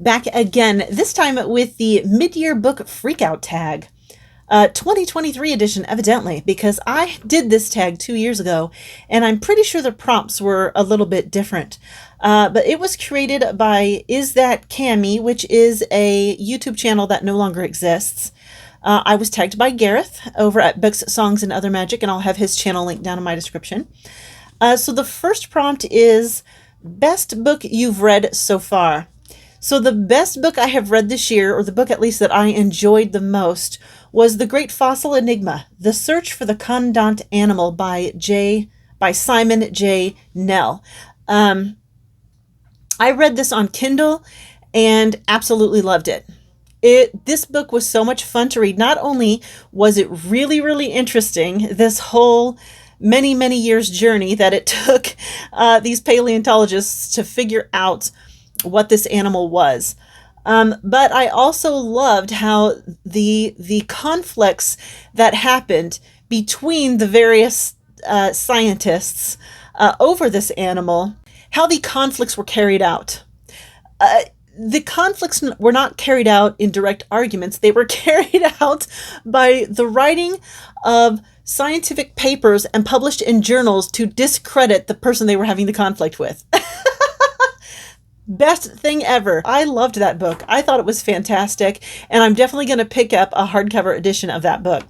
back again, this time with the mid-year book freakout tag. 2023 edition, evidently, because I did this tag 2 years ago, and I'm pretty sure the prompts were a little bit different. But it was created by IsThatChami, which is a YouTube channel that no longer exists. I was tagged by Gareth over at Books, Songs, and Other Magic, and I'll have his channel linked down in my description. So the first prompt is, best book you've read so far. So the best book I have read this year, or the book at least that I enjoyed the most, was The Great Fossil Enigma, The Search for the Condant Animal by Simon J. Nell. I read this on Kindle and absolutely loved it. This book was so much fun to read. Not only was it really, really interesting, this whole many, many years journey that it took these paleontologists to figure out what this animal was. But I also loved how the conflicts that happened between the various scientists over this animal, how the conflicts were carried out. The conflicts were not carried out in direct arguments. They were carried out by the writing of scientific papers and published in journals to discredit the person they were having the conflict with. Best thing ever. I loved that book. I thought it was fantastic, and I'm definitely going to pick up a hardcover edition of that book.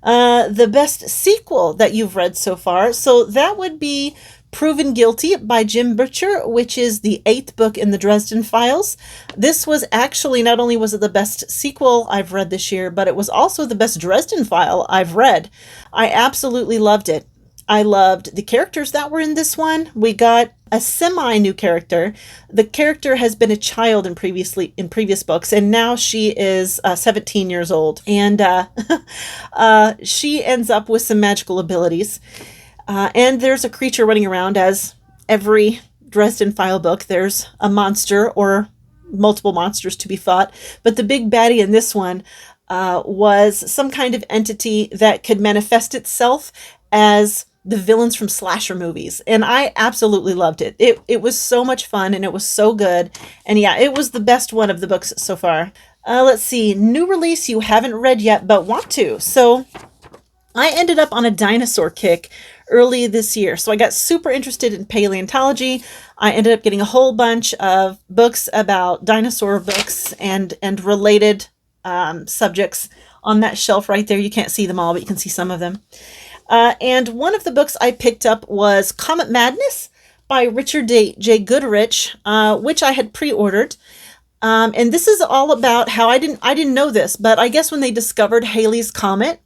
The best sequel that you've read so far, so that would be Proven Guilty by Jim Butcher, which is the 8th book in the Dresden Files. This was actually, not only was it the best sequel I've read this year, but it was also the best Dresden File I've read. I absolutely loved it. I loved the characters that were in this one. We got a semi-new character. The character has been a child in previous books, and now she is 17 years old. And she ends up with some magical abilities. And there's a creature running around, as every Dresden File book. There's a monster or multiple monsters to be fought. But the big baddie in this one was some kind of entity that could manifest itself as the villains from slasher movies. And I absolutely loved it. It was so much fun, and it was so good. And yeah, it was the best one of the books so far. Let's see. New release you haven't read yet, but want to. So I ended up on a dinosaur kick early this year. So I got super interested in paleontology. I ended up getting a whole bunch of books about dinosaur books and related subjects on that shelf right there. You can't see them all, but you can see some of them. And one of the books I picked up was Comet Madness by Richard J. Goodrich, which I had pre-ordered. And this is all about how I didn't know this, but I guess when they discovered Halley's Comet,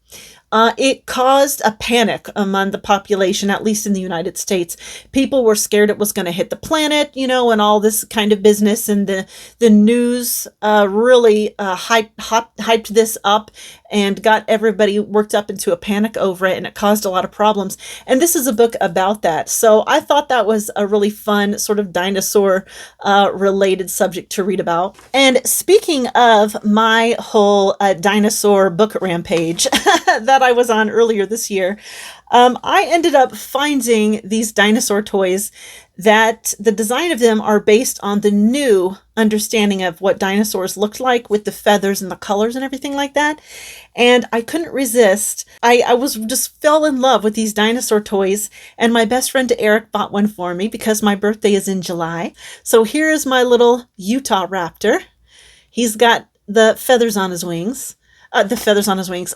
it caused a panic among the population, at least in the United States. People were scared it was going to hit the planet, and all this kind of business. And the news really hyped this up and got everybody worked up into a panic over it, and it caused a lot of problems. And this is a book about that. So I thought that was a really fun sort of dinosaur related subject to read about. And speaking of my whole dinosaur book rampage that I was on earlier this year, I ended up finding these dinosaur toys that the design of them are based on the new understanding of what dinosaurs looked like, with the feathers and the colors and everything like that. And I couldn't resist. I was just fell in love with these dinosaur toys, and my best friend Eric bought one for me because my birthday is in July. So here is my little Utah raptor. He's got the feathers on his wings. The feathers on his wings,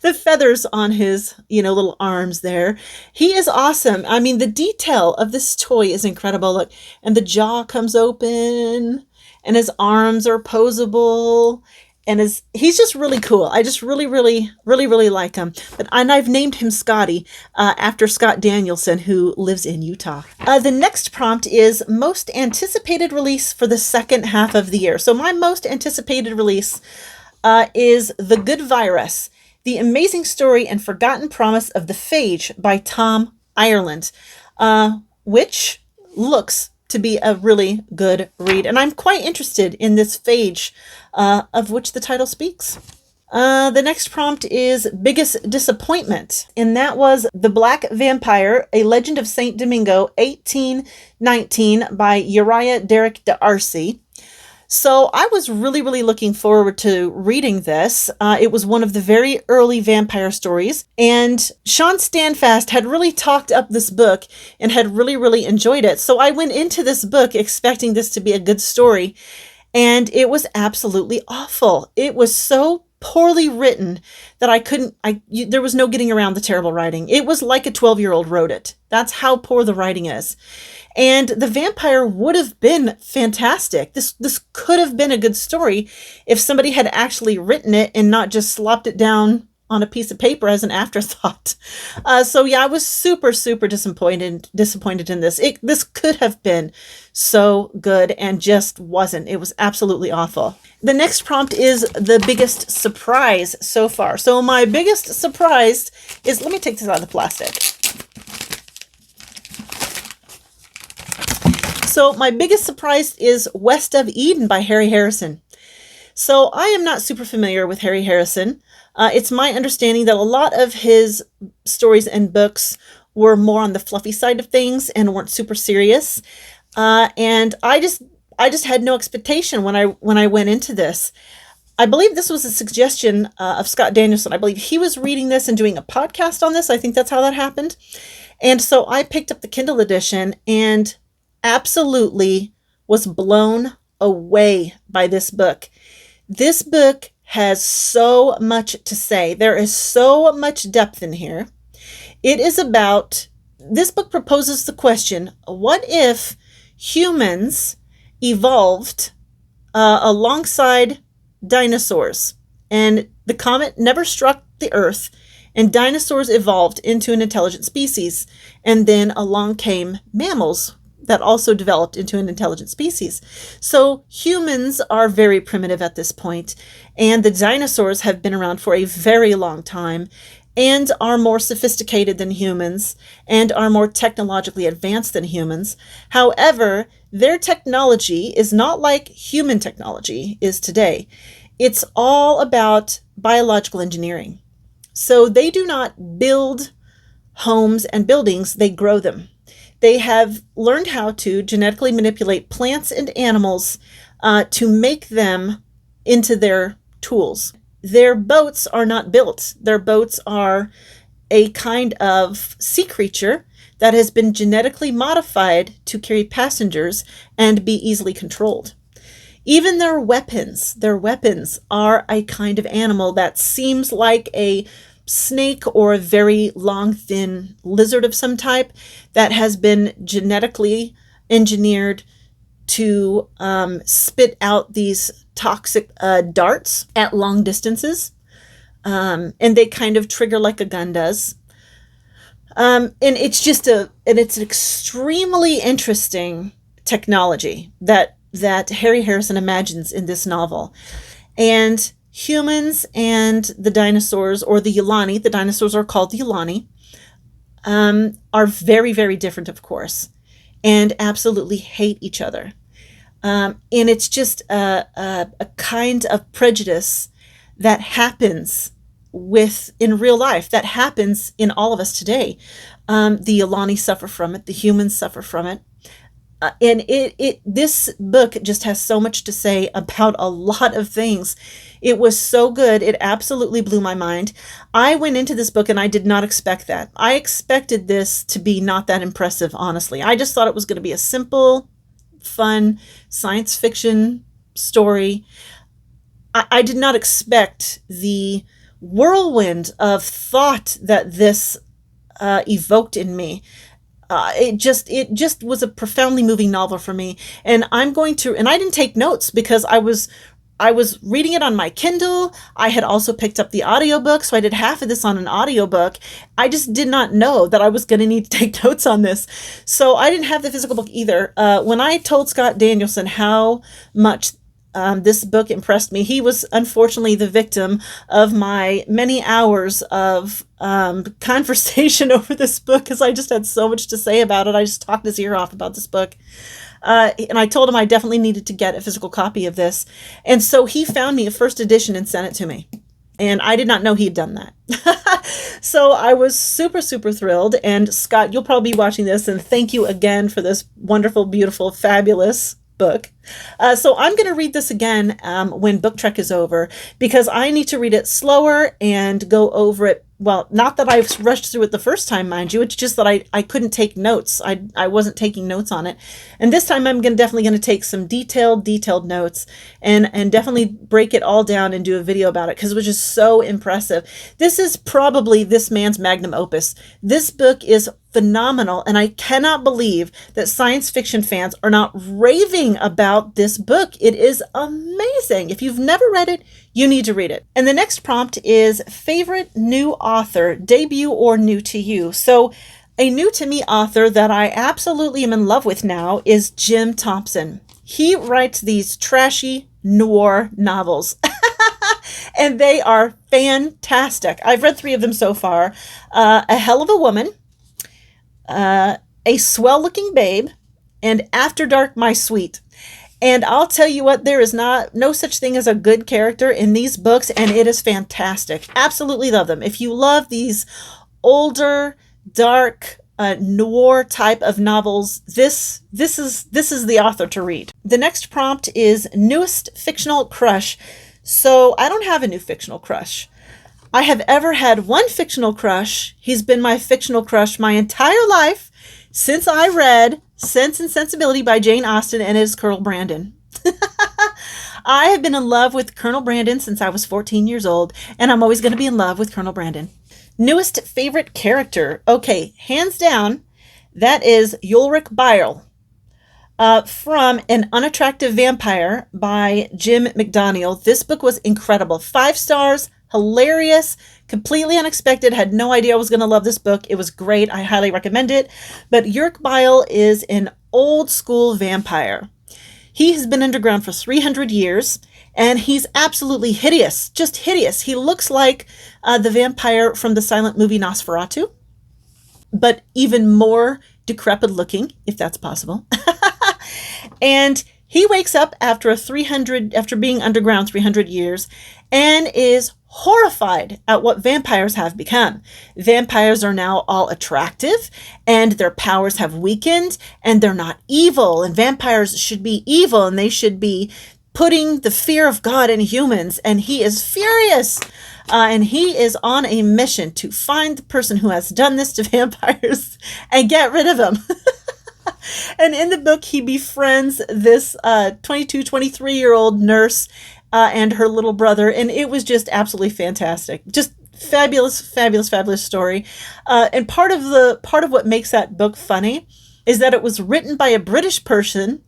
the feathers on his, little arms there. He is awesome. I mean, the detail of this toy is incredible. Look, and the jaw comes open, and his arms are posable, and he's just really cool. I just really, really, really, really like him. And I've named him Scotty after Scott Danielson, who lives in Utah. The next prompt is most anticipated release for the second half of the year. So my most anticipated release is The Good Virus, The Amazing Story and Forgotten Promise of the Phage by Tom Ireland, which looks to be a really good read. And I'm quite interested in this phage, of which the title speaks. The next prompt is Biggest Disappointment, and that was The Black Vampire, A Legend of St. Domingo, 1819 by Uriah Derrick D'Arcy. So I was really, really looking forward to reading this. It was one of the very early vampire stories, and Sean Standfast had really talked up this book and had really, really enjoyed it. So I went into this book expecting this to be a good story, and it was absolutely awful. It was so poorly written that there was no getting around the terrible writing. It was like a 12-year-old wrote it. That's how poor the writing is. And the vampire would have been fantastic. This could have been a good story if somebody had actually written it and not just slopped it down on a piece of paper as an afterthought. So yeah, I was super, super disappointed in this. This could have been so good and just wasn't. It was absolutely awful. The next prompt is the biggest surprise so far. So my biggest surprise is, let me take this out of the plastic. So my biggest surprise is West of Eden by Harry Harrison. So I am not super familiar with Harry Harrison. It's my understanding that a lot of his stories and books were more on the fluffy side of things and weren't super serious. And I just had no expectation when I went into this. I believe this was a suggestion of Scott Danielson. I believe he was reading this and doing a podcast on this. I think that's how that happened. And so I picked up the Kindle edition and absolutely was blown away by this book. This book has so much to say. There is so much depth in here. This book proposes the question, what if humans evolved alongside dinosaurs and the comet never struck the Earth and dinosaurs evolved into an intelligent species, and then along came mammals that also developed into an intelligent species. So humans are very primitive at this point, and the dinosaurs have been around for a very long time and are more sophisticated than humans and are more technologically advanced than humans. However, their technology is not like human technology is today. It's all about biological engineering. So they do not build homes and buildings, they grow them. They have learned how to genetically manipulate plants and animals to make them into their tools. Their boats are not built. Their boats are a kind of sea creature that has been genetically modified to carry passengers and be easily controlled. Even their weapons are a kind of animal that seems like a snake or a very long, thin lizard of some type that has been genetically engineered to spit out these toxic darts at long distances. And they kind of trigger like a gun does. And it's an extremely interesting technology that Harry Harrison imagines in this novel. And humans and the dinosaurs, or the Yulani, the dinosaurs are called the Yulani, are very, very different, of course, and absolutely hate each other. And it's just a kind of prejudice that happens in real life, that happens in all of us today. The Yulani suffer from it, the humans suffer from it. And this book just has so much to say about a lot of things. It was so good. It absolutely blew my mind. I went into this book and I did not expect that. I expected this to be not that impressive, honestly. I just thought it was going to be a simple, fun science fiction story. I did not expect the whirlwind of thought that this evoked in me. It just was a profoundly moving novel for me. And I didn't take notes because I was reading it on my Kindle. I had also picked up the audiobook, so I did half of this on an audiobook. I just did not know that I was going to need to take notes on this. So I didn't have the physical book either. When I told Scott Danielson how much this book impressed me, he was unfortunately the victim of my many hours of conversation over this book because I just had so much to say about it. I just talked his ear off about this book. And I told him I definitely needed to get a physical copy of this. And so he found me a first edition and sent it to me. And I did not know he had done that. So I was super, super thrilled. And Scott, you'll probably be watching this. And thank you again for this wonderful, beautiful, fabulous book. So I'm going to read this again when Book Trek is over, because I need to read it slower and go over it. Well, not that I've rushed through it the first time, mind you. It's just that I couldn't take notes. I wasn't taking notes on it. And this time I'm definitely going to take some detailed notes and definitely break it all down and do a video about it, because it was just so impressive. This is probably this man's magnum opus. This book is phenomenal, and I cannot believe that science fiction fans are not raving about this book. It is amazing. If you've never read it, you need to read it. And the next prompt is favorite new author, debut or new to you. So a new to me author that I absolutely am in love with now is Jim Thompson. He writes these trashy noir novels. And they are fantastic. I've read 3 of them so far. A Hell of a Woman, A Swell Looking Babe, and After Dark, My Sweet. And I'll tell you what, there is no such thing as a good character in these books, and it is fantastic. Absolutely love them. If you love these older, dark, noir type of novels, this is the author to read. The next prompt is newest fictional crush. So I don't have a new fictional crush. I have ever had one fictional crush. He's been my fictional crush my entire life since I read Sense and Sensibility by Jane Austen, and it is Colonel Brandon. I have been in love with Colonel Brandon since I was 14 years old, and I'm always going to be in love with Colonel Brandon. Newest favorite character. Okay, hands down, that is Ulrich Beil from An Unattractive Vampire by Jim McDaniel. This book was incredible. 5 stars, hilarious, completely unexpected. Had no idea I was going to love this book. It was great. I highly recommend it. But Ulrich Beil is an old school vampire. He has been underground for 300 years, and he's absolutely hideous, just hideous. He looks like the vampire from the silent movie Nosferatu, but even more decrepit looking, if that's possible. And he wakes up after being underground 300 years, and is horrified at what vampires have become. Vampires are now all attractive, and their powers have weakened, and they're not evil. And vampires should be evil, and they should be putting the fear of God in humans. And he is furious. And he is on a mission to find the person who has done this to vampires and get rid of them. And in the book, he befriends this 23-year-old nurse and her little brother. And it was just absolutely fantastic. Just fabulous story. And part of what makes that book funny is that it was written by a British person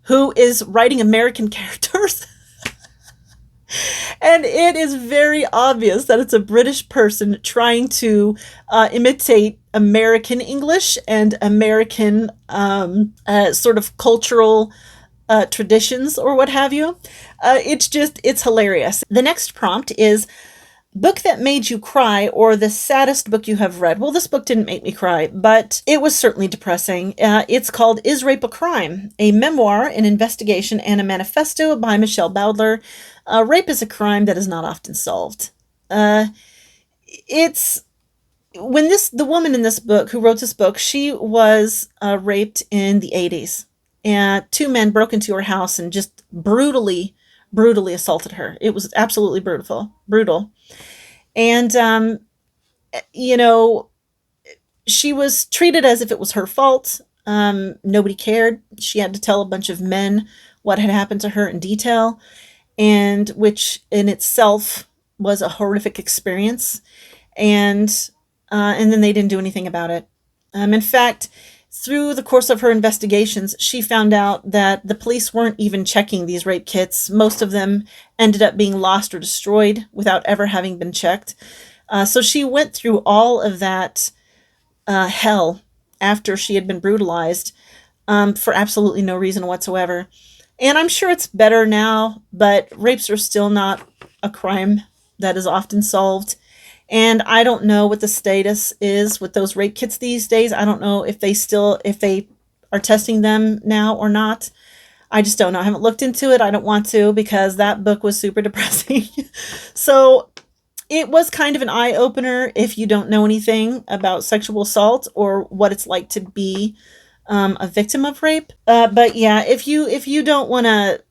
who is writing American characters. And it is very obvious that it's a British person trying to imitate American English and American sort of cultural traditions or what have you. It's hilarious. The next prompt is book that made you cry, or the saddest book you have read. Well, this book didn't make me cry, but it was certainly depressing. It's called Is Rape a Crime? A Memoir, an Investigation, and a Manifesto by Michelle Bowdler. Rape is a crime that is not often solved. The woman in this book who wrote this book, she was raped in the 80s. And 2 men broke into her house and just brutally assaulted her. It was absolutely brutal. And, she was treated as if it was her fault. Nobody cared. She had to tell a bunch of men what had happened to her in detail, and which in itself was a horrific experience. And then they didn't do anything about it. In fact, through the course of her investigations, she found out that the police weren't even checking these rape kits. Most of them ended up being lost or destroyed without ever having been checked. So she went through all of that hell after she had been brutalized for absolutely no reason whatsoever. And I'm sure it's better now, but rapes are still not a crime that is often solved. And I don't know what the status is with those rape kits these days. I don't know if they are testing them now or not. I just don't know. I haven't looked into it. I don't want to, because that book was super depressing. So it was kind of an eye-opener if you don't know anything about sexual assault or what it's like to be a victim of rape. But yeah, if you don't want to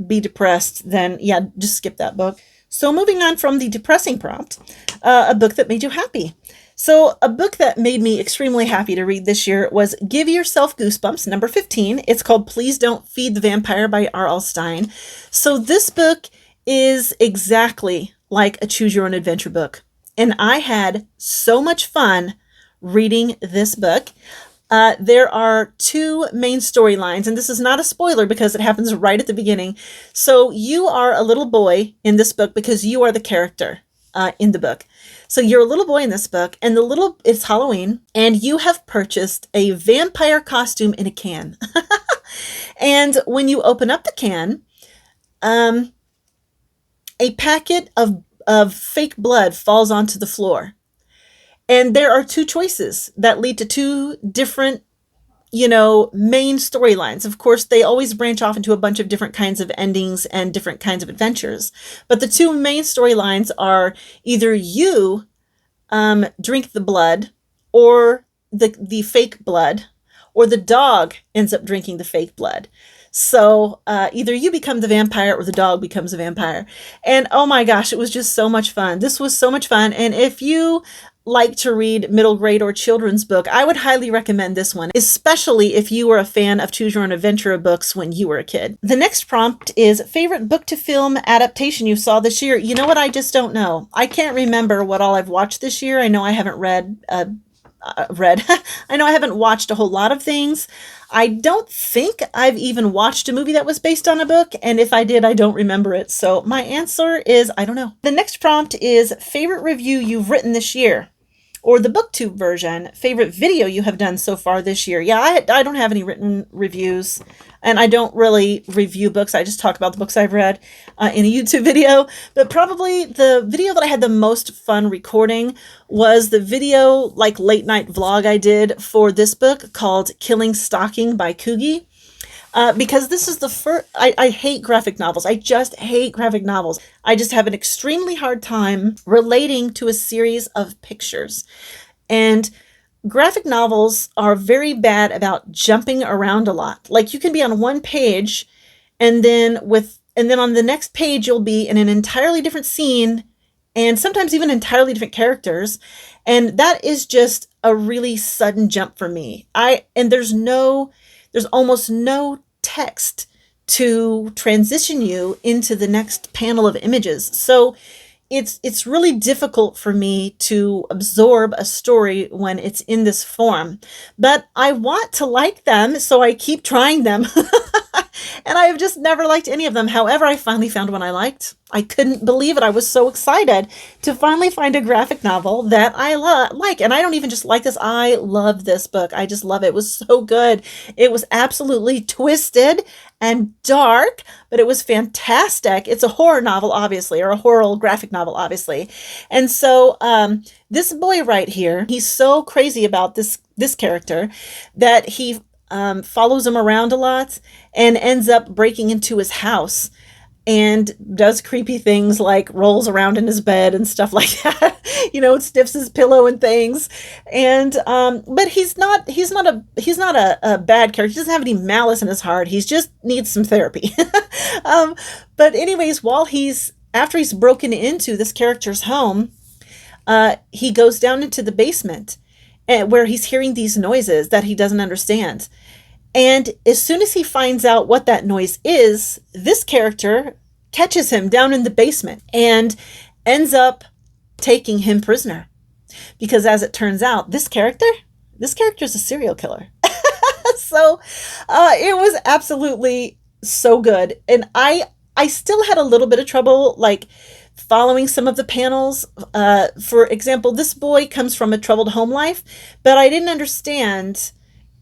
be depressed, then yeah, just skip that book. So moving on from the depressing prompt, a book that made you happy. So a book that made me extremely happy to read this year was Give Yourself Goosebumps, number 15. It's called Please Don't Feed the Vampire by R.L. Stine. So this book is exactly like a choose your own adventure book. And I had so much fun reading this book. There are two main storylines, and this is not a spoiler because it happens right at the beginning. So you are a little boy in this book because you are the character in the book. So you're a little boy in this book, and it's Halloween, and you have purchased a vampire costume in a can. And when you open up the can, a packet of fake blood falls onto the floor. And there are two choices that lead to two different, main storylines. Of course, they always branch off into a bunch of different kinds of endings and different kinds of adventures. But the two main storylines are either you drink the blood, or the fake blood, or the dog ends up drinking the fake blood. So either you become the vampire or the dog becomes a vampire. And oh my gosh, it was just so much fun. This was so much fun. And if you like to read middle grade or children's book, I would highly recommend this one, especially if you were a fan of choose your own adventure books when you were a kid. The next prompt is favorite book to film adaptation you saw this year. You know what? I just don't know. I can't remember what all I've watched this year. I know I haven't I know I haven't watched a whole lot of things. I don't think I've even watched a movie that was based on a book, and if I did, I don't remember it. So my answer is I don't know. The next prompt is favorite review you've written this year, or the Booktube version, favorite video you have done so far this year. Yeah, I don't have any written reviews, and I don't really review books. I just talk about the books I've read in a YouTube video. But probably the video that I had the most fun recording was the video, like late night vlog I did for this book called Killing Stalking by Coogie. Because this is the first, I hate graphic novels. I just hate graphic novels. I just have an extremely hard time relating to a series of pictures. And graphic novels are very bad about jumping around a lot. Like you can be on one page and then on the next page, you'll be in an entirely different scene and sometimes even entirely different characters. And that is just a really sudden jump for me. There's almost no text to transition you into the next panel of images. So it's really difficult for me to absorb a story when it's in this form. But I want to like them, so I keep trying them. And I have just never liked any of them. However, I finally found one I liked. I couldn't believe it. I was so excited to finally find a graphic novel that I like. And I don't even just like this. I love this book. I just love it. It was so good. It was absolutely twisted and dark, but it was fantastic. It's a horror novel, obviously, or a horror graphic novel, obviously. And so this boy right here, he's so crazy about this character that he follows him around a lot and ends up breaking into his house and does creepy things like rolls around in his bed and stuff like that, sniffs his pillow and things. And but he's not a bad character. He doesn't have any malice in his heart. He just needs some therapy. But anyways, after he's broken into this character's home, he goes down into the basement where he's hearing these noises that he doesn't understand. And as soon as he finds out what that noise is, this character catches him down in the basement and ends up taking him prisoner. Because as it turns out, this character is a serial killer. So it was absolutely so good. And I still had a little bit of trouble, like, following some of the panels. For example, this boy comes from a troubled home life, but I didn't understand,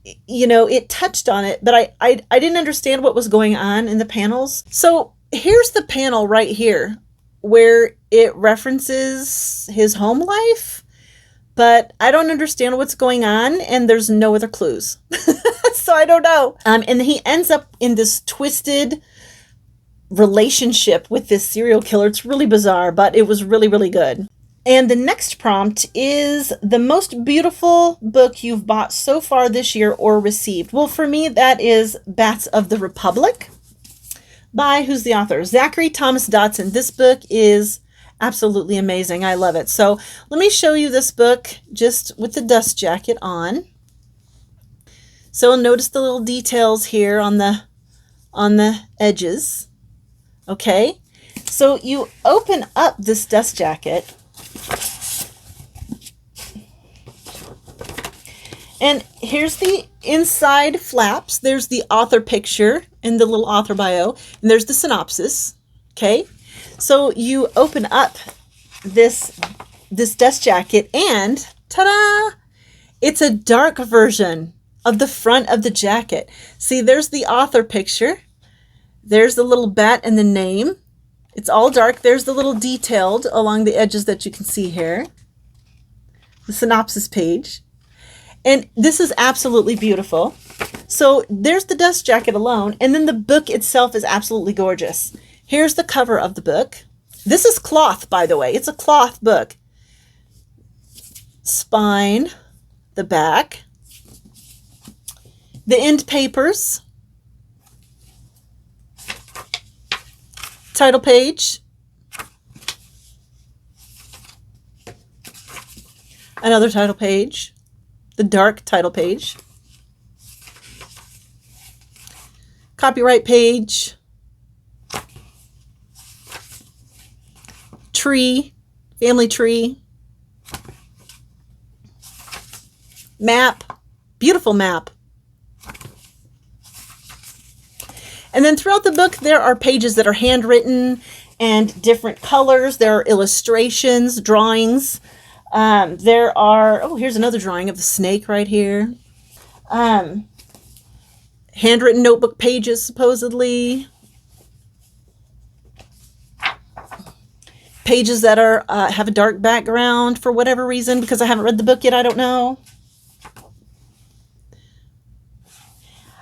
it touched on it, but I didn't understand what was going on in the panels. So here's the panel right here where it references his home life, but I don't understand what's going on, and there's no other clues. So I don't know. And he ends up in this twisted relationship with this serial killer. It's really bizarre, but it was really, really good. And the next prompt is the most beautiful book you've bought so far this year or received. Well, for me, that is Bats of the Republic by, who's the author? Zachary Thomas Dodson. This book is absolutely amazing. I love it. So let me show you this book just with the dust jacket on. So notice the little details here on the edges. Okay. So you open up this dust jacket, and here's the inside flaps. There's the author picture and the little author bio, and there's the synopsis. Okay. So you open up this dust jacket, and ta-da! It's a dark version of the front of the jacket. See, there's the author picture. There's the little bat and the name. It's all dark. There's the little detailed along the edges that you can see here. The synopsis page. And this is absolutely beautiful. So there's the dust jacket alone, and then the book itself is absolutely gorgeous. Here's the cover of the book. This is cloth, by the way. It's a cloth book. Spine, the back, the end papers, title page, another title page, the dark title page, copyright page, tree, family tree, map, beautiful map. And then throughout the book, there are pages that are handwritten and different colors. There are illustrations, drawings. There are, oh, here's another drawing of the snake right here. Handwritten notebook pages, supposedly. Pages that are have a dark background for whatever reason, because I haven't read the book yet, I don't know.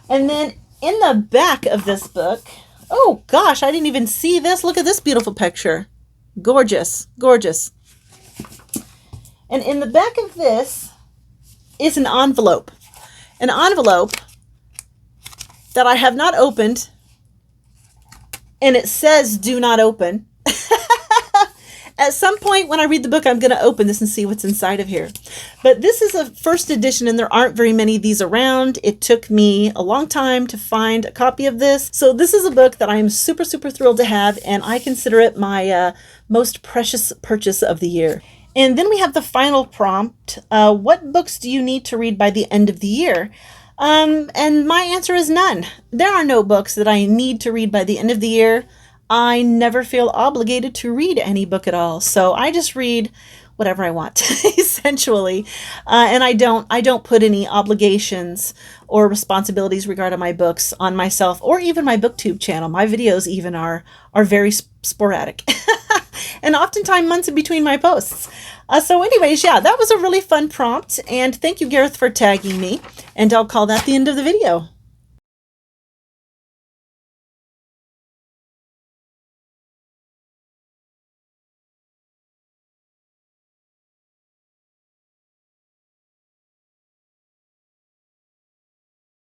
And then in the back of this book, oh gosh, I didn't even see this. Look at this beautiful picture. Gorgeous, gorgeous. And in the back of this is an envelope. An envelope that I have not opened, and it says do not open. At some point when I read the book, I'm going to open this and see what's inside of here. But this is a first edition, and there aren't very many of these around. It took me a long time to find a copy of this. So this is a book that I am super, super thrilled to have, and I consider it my most precious purchase of the year. And then we have the final prompt. What books do you need to read by the end of the year? And my answer is none. There are no books that I need to read by the end of the year. I never feel obligated to read any book at all. So I just read whatever I want, essentially. And I don't put any obligations or responsibilities regarding my books on myself, or even my Booktube channel. My videos even are very sporadic. And oftentimes months in between my posts. So anyways, yeah, that was a really fun prompt. And thank you, Gareth, for tagging me. And I'll call that the end of the video.